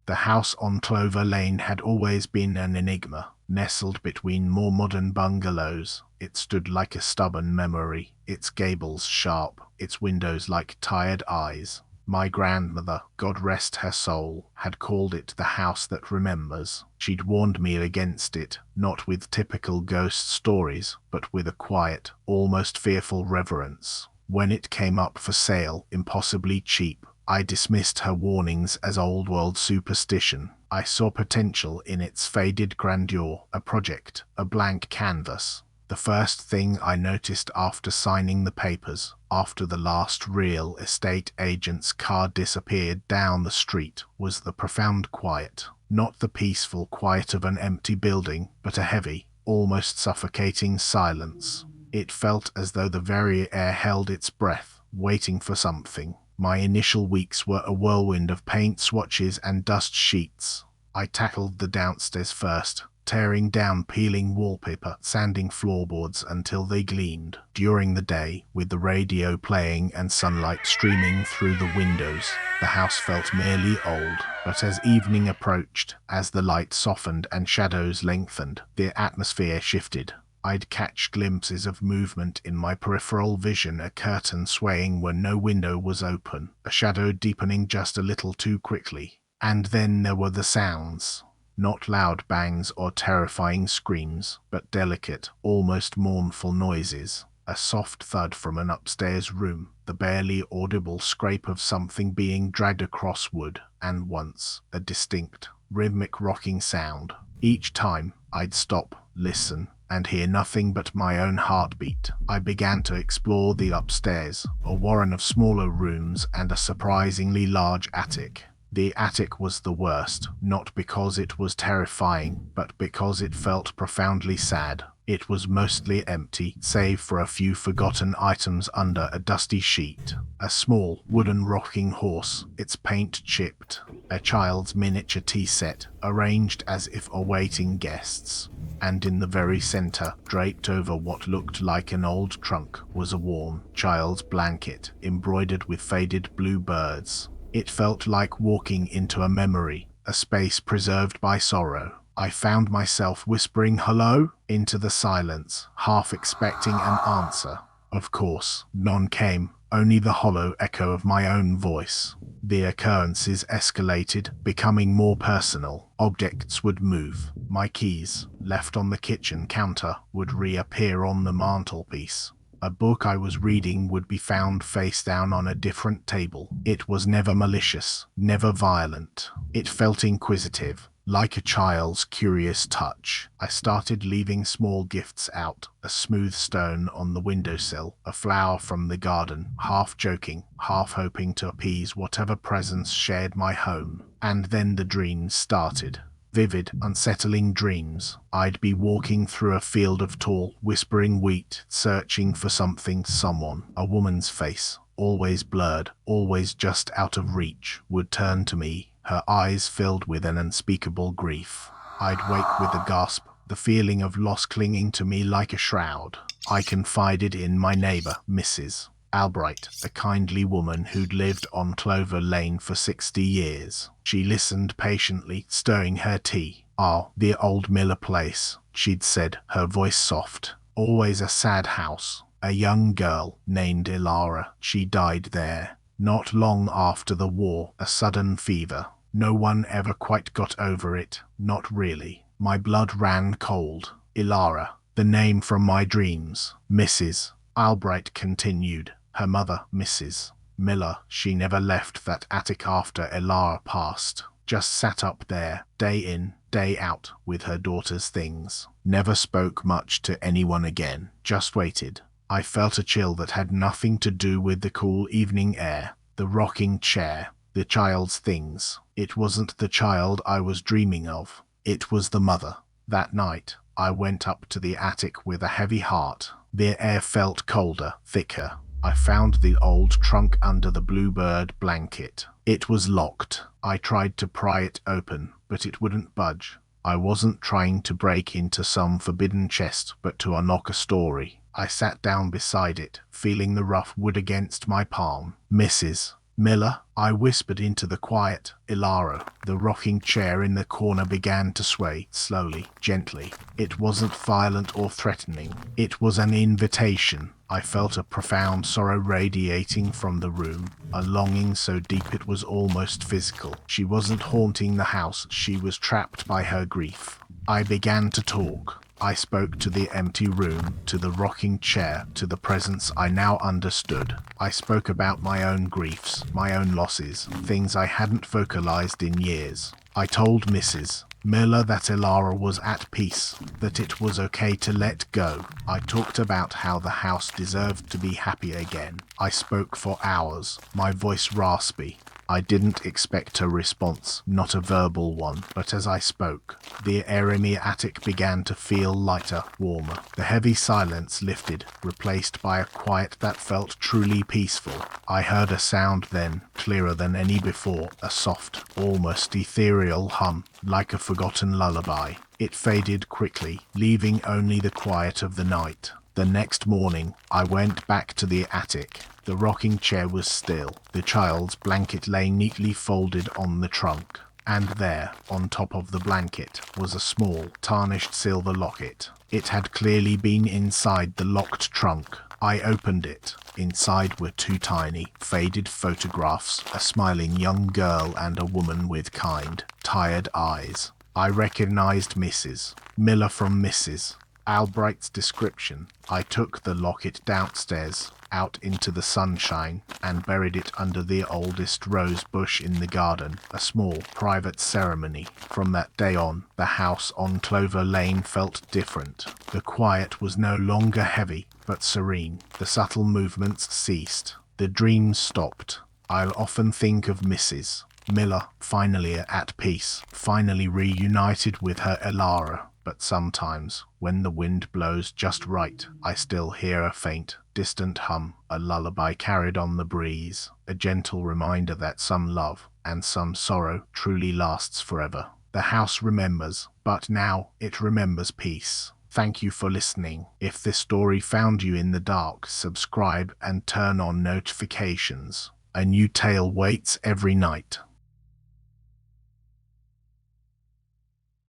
The house on Clover Lane had always been an enigma. Nestled between more modern bungalows, it stood like a stubborn memory, its gables sharp, its windows like tired eyes. My grandmother, God rest her soul, had called it the house that remembers. She'd warned me against it, not with typical ghost stories, but with a quiet, almost fearful reverence. When it came up for sale, impossibly cheap, I dismissed her warnings as old-world superstition. I saw potential in its faded grandeur, a project, a blank canvas. The first thing I noticed after signing the papers, after the last real estate agent's car disappeared down the street, was the profound quiet. Not the peaceful quiet of an empty building, but a heavy, almost suffocating silence. It felt as though the very air held its breath, waiting for something. My initial weeks were a whirlwind of paint swatches and dust sheets. I tackled the downstairs first, tearing down peeling wallpaper, sanding floorboards until they gleamed. During the day, with the radio playing and sunlight streaming through the windows, the house felt merely old. But as evening approached, as the light softened and shadows lengthened, the atmosphere shifted. I'd catch glimpses of movement in my peripheral vision, a curtain swaying when no window was open, a shadow deepening just a little too quickly. And then there were the sounds. Not loud bangs or terrifying screams, but delicate, almost mournful noises. A soft thud from an upstairs room, the barely audible scrape of something being dragged across wood, and once, a distinct, rhythmic rocking sound. Each time, I'd stop, listen, and hear nothing but my own heartbeat. I began to explore the upstairs, a warren of smaller rooms and a surprisingly large attic. The attic was the worst, not because it was terrifying, but because it felt profoundly sad. It was mostly empty, save for a few forgotten items under a dusty sheet. A small, wooden rocking horse, its paint chipped. A child's miniature tea set, arranged as if awaiting guests. And in the very center, draped over what looked like an old trunk, was a warm, child's blanket, embroidered with faded blue birds. It felt like walking into a memory, a space preserved by sorrow. I found myself whispering hello into the silence, half expecting an answer. Of course, none came, only the hollow echo of my own voice. The occurrences escalated, becoming more personal. Objects would move. My keys, left on the kitchen counter, would reappear on the mantelpiece. A book I was reading would be found face down on a different table. It was never malicious, never violent. It felt inquisitive, like a child's curious touch. I started leaving small gifts out, a smooth stone on the windowsill, a flower from the garden, half joking, half hoping to appease whatever presence shared my home. And then the dreams started. Vivid, unsettling dreams. I'd be walking through a field of tall, whispering wheat, searching for something, someone. A woman's face, always blurred, always just out of reach, would turn to me, her eyes filled with an unspeakable grief. I'd wake with a gasp, the feeling of loss clinging to me like a shroud. I confided in my neighbor, Mrs. Albright, a kindly woman who'd lived on Clover Lane for 60 years. She listened patiently, stirring her tea. "Ah, the old Miller place," she'd said, her voice soft. "Always a sad house. A young girl named Ilara. She died there. Not long after the war, a sudden fever. No one ever quite got over it. Not really." My blood ran cold. Ilara, the name from my dreams. Mrs. Albright continued. Her mother, Mrs. Miller, she never left that attic after Ilara passed. Just sat up there, day in, day out, with her daughter's things. Never spoke much to anyone again. Just waited. I felt a chill that had nothing to do with the cool evening air, the rocking chair, the child's things. It wasn't the child I was dreaming of. It was the mother. That night, I went up to the attic with a heavy heart. The air felt colder, thicker. I found the old trunk under the bluebird blanket. It was locked. I tried to pry it open, but it wouldn't budge. I wasn't trying to break into some forbidden chest, but to unlock a story. I sat down beside it, feeling the rough wood against my palm. Mrs. Miller, I whispered into the quiet. Ilara, the rocking chair in the corner began to sway, slowly, gently. It wasn't violent or threatening. It was an invitation. I felt a profound sorrow radiating from the room, a longing so deep it was almost physical. She wasn't haunting the house, she was trapped by her grief. I began to talk. I spoke to the empty room, to the rocking chair, to the presence I now understood. I spoke about my own griefs, my own losses, things I hadn't vocalized in years. I told Mrs. Miller that Ilara was at peace, that it was okay to let go. I talked about how the house deserved to be happy again. I spoke for hours, my voice raspy. I didn't expect a response, not a verbal one, but as I spoke, the air in the attic began to feel lighter, warmer. The heavy silence lifted, replaced by a quiet that felt truly peaceful. I heard a sound then, clearer than any before, a soft, almost ethereal hum, like a forgotten lullaby. It faded quickly, leaving only the quiet of the night. The next morning, I went back to the attic. The rocking chair was still, the child's blanket lay neatly folded on the trunk, and there, on top of the blanket, was a small, tarnished silver locket. It had clearly been inside the locked trunk. I opened it. Inside were two tiny, faded photographs, a smiling young girl and a woman with kind, tired eyes. I recognized Mrs. Miller from Mrs. Albright's description. I took the locket downstairs, out into the sunshine, and buried it under the oldest rose bush in the garden, a small, private ceremony. From that day on, the house on Clover Lane felt different. The quiet was no longer heavy, but serene. The subtle movements ceased. The dreams stopped. I'll often think of Mrs. Miller, finally at peace, finally reunited with her Ilara. But sometimes, when the wind blows just right, I still hear a faint, distant hum, a lullaby carried on the breeze, a gentle reminder that some love, and some sorrow, truly lasts forever. The house remembers, but now it remembers peace. Thank you for listening. If this story found you in the dark, subscribe and turn on notifications. A new tale waits every night.